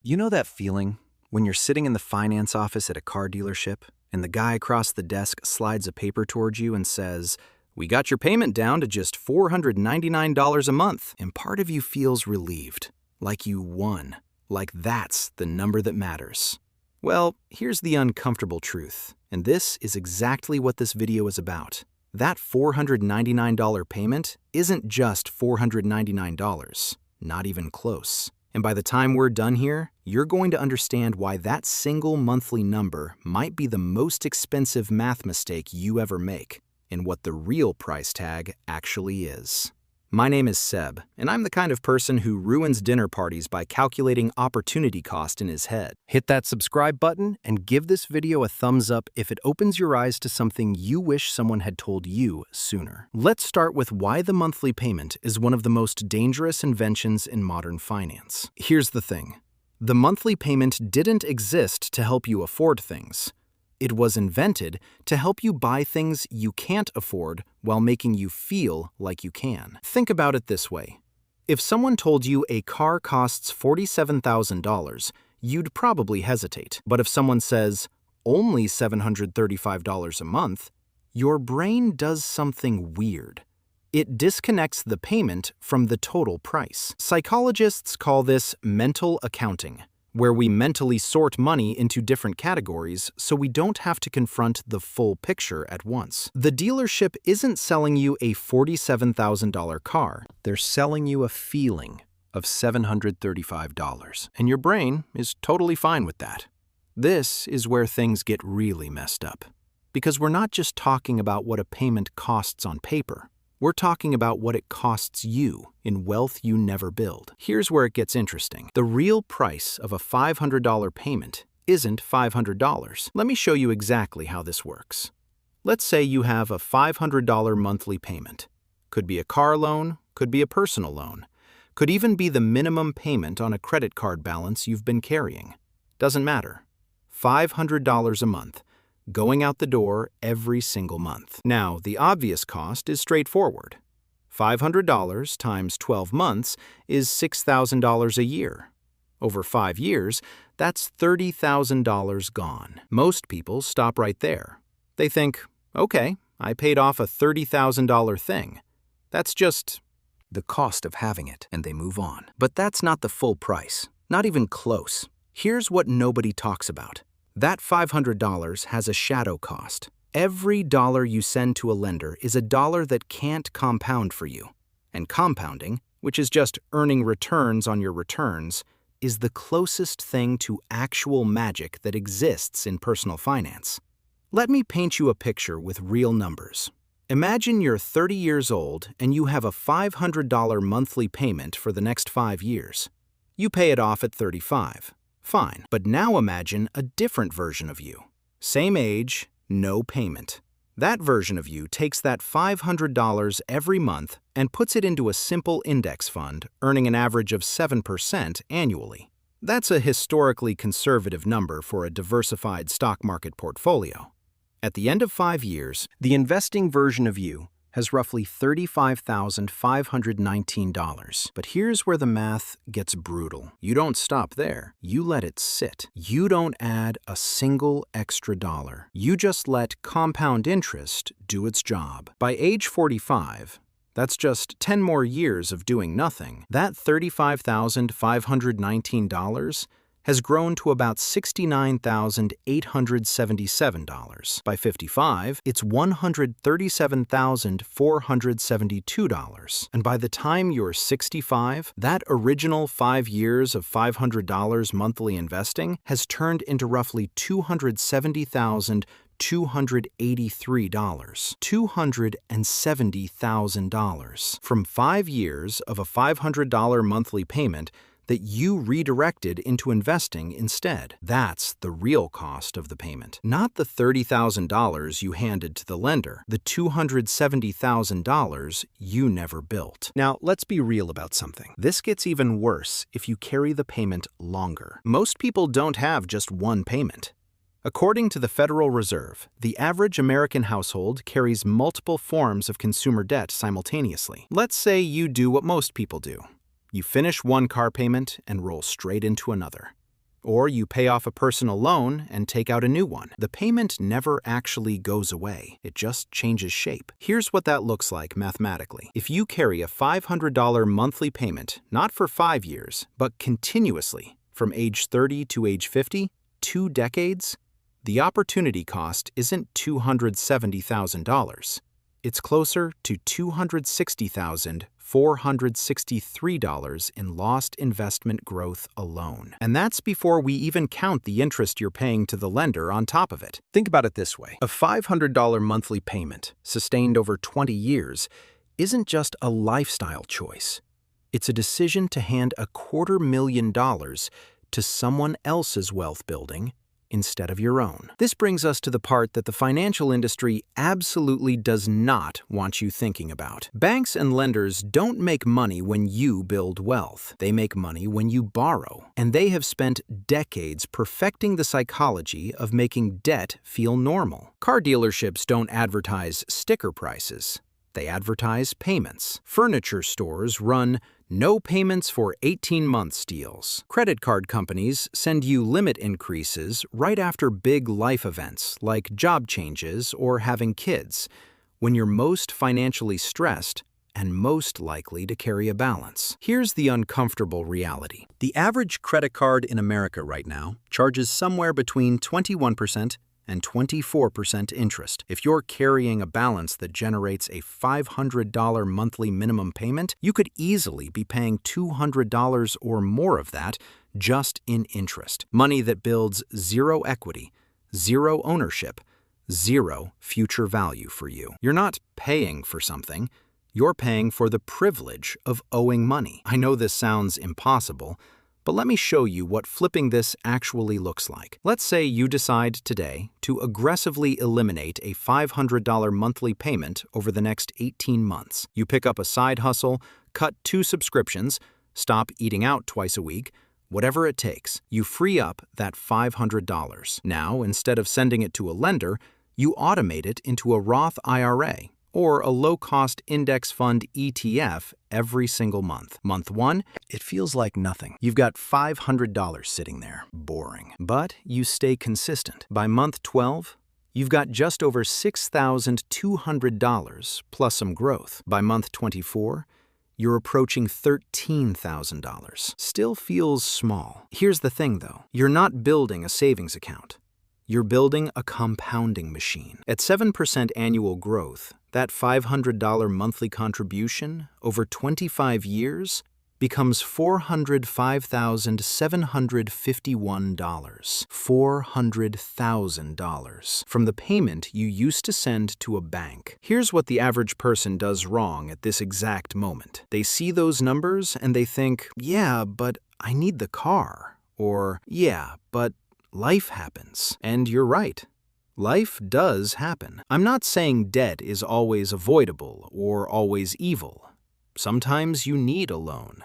You know that feeling when you're sitting in the finance office at a car dealership and the guy across the desk slides a paper towards you and says, "We got your payment down to just $499 a month," and part of you feels relieved, like you won, like that's the number that matters. Well, here's the uncomfortable truth, and this is exactly what this video is about. That $499 payment isn't just $499, not even close. And by the time we're done here, you're going to understand why that single monthly number might be the most expensive math mistake you ever make, and what the real price tag actually is. My name is Seb, and I'm the kind of person who ruins dinner parties by calculating opportunity cost in his head. Hit that subscribe button and give this video a thumbs up if it opens your eyes to something you wish someone had told you sooner. Let's start with why the monthly payment is one of the most dangerous inventions in modern finance. Here's the thing. The monthly payment didn't exist to help you afford things. It was invented to help you buy things you can't afford while making you feel like you can. Think about it this way. If someone told you a car costs $47,000, you'd probably hesitate. But if someone says, only $735 a month, your brain does something weird. It disconnects the payment from the total price. Psychologists call this mental accounting, where we mentally sort money into different categories so we don't have to confront the full picture at once. The dealership isn't selling you a $47,000 car. They're selling you a feeling of $735, and your brain is totally fine with that. This is where things get really messed up, because we're not just talking about what a payment costs on paper. We're talking about what it costs you in wealth you never build. Here's where it gets interesting. The real price of a $500 payment isn't $500. Let me show you exactly how this works. Let's say you have a $500 monthly payment. Could be a car loan, could be a personal loan, could even be the minimum payment on a credit card balance you've been carrying. Doesn't matter. $500 a month, going out the door every single month. Now, the obvious cost is straightforward. $500 times 12 months is $6,000 a year. Over 5 years, that's $30,000 gone. Most people stop right there. They think, okay, I paid off a $30,000 thing. That's just the cost of having it, and they move on. But that's not the full price, not even close. Here's what nobody talks about. That $500 has a shadow cost. Every dollar you send to a lender is a dollar that can't compound for you. And compounding, which is just earning returns on your returns, is the closest thing to actual magic that exists in personal finance. Let me paint you a picture with real numbers. Imagine you're 30 years old and you have a $500 monthly payment for the next 5 years. You pay it off at 35. Fine, but now imagine a different version of you. Same age, no payment. That version of you takes that $500 every month and puts it into a simple index fund, earning an average of 7% annually. That's a historically conservative number for a diversified stock market portfolio. At the end of 5 years, the investing version of you has roughly $35,519. But here's where the math gets brutal. You don't stop there. You let it sit. You don't add a single extra dollar. You just let compound interest do its job. By age 45, that's just 10 more years of doing nothing. That $35,519 has grown to about $69,877. By 55, it's $137,472. And by the time you're 65, that original 5 years of $500 monthly investing has turned into roughly $270,283. $270,000 from 5 years of a $500 monthly payment that you redirected into investing instead. That's the real cost of the payment. Not the $30,000 you handed to the lender, the $270,000 you never built. Now, let's be real about something. This gets even worse if you carry the payment longer. Most people don't have just one payment. According to the Federal Reserve, the average American household carries multiple forms of consumer debt simultaneously. Let's say you do what most people do. You finish one car payment and roll straight into another. Or you pay off a personal loan and take out a new one. The payment never actually goes away. It just changes shape. Here's what that looks like mathematically. If you carry a $500 monthly payment, not for 5 years, but continuously, from age 30 to age 50, 2 decades, the opportunity cost isn't $270,000. It's closer to $260,463 in lost investment growth alone. And that's before we even count the interest you're paying to the lender on top of it. Think about it this way. A $500 monthly payment, sustained over 20 years, isn't just a lifestyle choice. It's a decision to hand $250,000 to someone else's wealth building instead of your own. This brings us to the part that the financial industry absolutely does not want you thinking about. Banks and lenders don't make money when you build wealth. They make money when you borrow. And they have spent decades perfecting the psychology of making debt feel normal. Car dealerships don't advertise sticker prices. They advertise payments. Furniture stores run no payments for 18 months deals. Credit card companies send you limit increases right after big life events like job changes or having kids, when you're most financially stressed and most likely to carry a balance. Here's the uncomfortable reality. The average credit card in America right now charges somewhere between 21% and 24% interest. If you're carrying a balance that generates a $500 monthly minimum payment, you could easily be paying $200 or more of that just in interest. Money that builds zero equity, zero ownership, zero future value for you. You're not paying for something. You're paying for the privilege of owing money. I know this sounds impossible, but let me show you what flipping this actually looks like. Let's say you decide today to aggressively eliminate a $500 monthly payment over the next 18 months. You pick up a side hustle, cut 2 subscriptions, stop eating out twice a week, whatever it takes. You free up that $500. Now, instead of sending it to a lender, you automate it into a Roth IRA or a low-cost index fund ETF every single month. Month 1, it feels like nothing. You've got $500 sitting there. Boring. But you stay consistent. By month 12, you've got just over $6,200 plus some growth. By month 24, you're approaching $13,000. Still feels small. Here's the thing, though. You're not building a savings account. You're building a compounding machine. At 7% annual growth, that $500 monthly contribution over 25 years becomes $405,751. $400,000 from the payment you used to send to a bank. Here's what the average person does wrong at this exact moment. They see those numbers and they think, yeah, but I need the car. Or, yeah, but life happens. And you're right. Life does happen. I'm not saying debt is always avoidable or always evil. Sometimes you need a loan.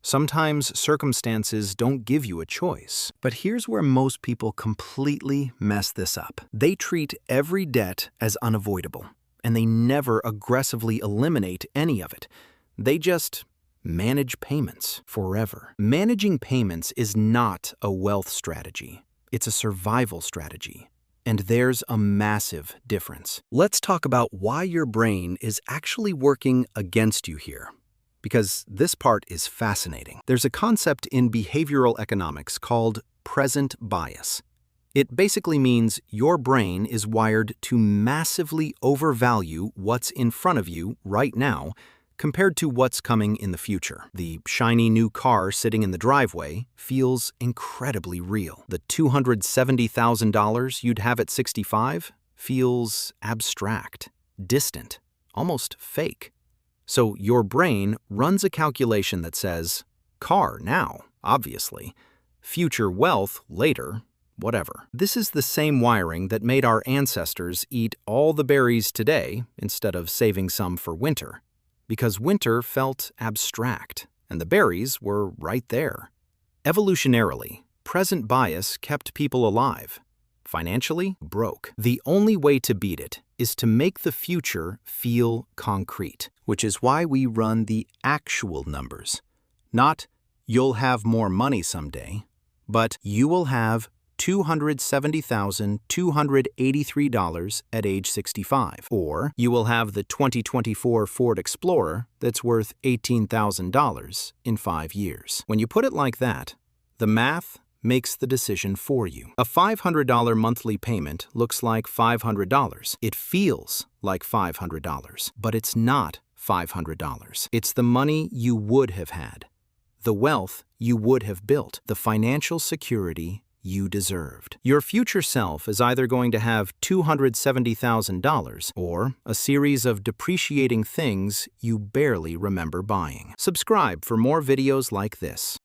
Sometimes circumstances don't give you a choice. But here's where most people completely mess this up. They treat every debt as unavoidable, and they never aggressively eliminate any of it. They just manage payments forever. Managing payments is not a wealth strategy. It's a survival strategy. And there's a massive difference. Let's talk about why your brain is actually working against you here, because this part is fascinating. There's a concept in behavioral economics called present bias. It basically means your brain is wired to massively overvalue what's in front of you right now compared to what's coming in the future. The shiny new car sitting in the driveway feels incredibly real. The $270,000 you'd have at 65 feels abstract, distant, almost fake. So your brain runs a calculation that says, car now, obviously, future wealth later, whatever. This is the same wiring that made our ancestors eat all the berries today instead of saving some for winter. Because winter felt abstract, and the berries were right there. Evolutionarily, present bias kept people alive. Financially, broke. The only way to beat it is to make the future feel concrete, which is why we run the actual numbers. Not, you'll have more money someday, but you will have $270,283 at age 65. Or you will have the 2024 Ford Explorer that's worth $18,000 in 5 years. When you put it like that, the math makes the decision for you. A $500 monthly payment looks like $500. It feels like $500, but it's not $500. It's the money you would have had, the wealth you would have built, the financial security you deserved. Your future self is either going to have $270,000 or a series of depreciating things you barely remember buying. Subscribe for more videos like this.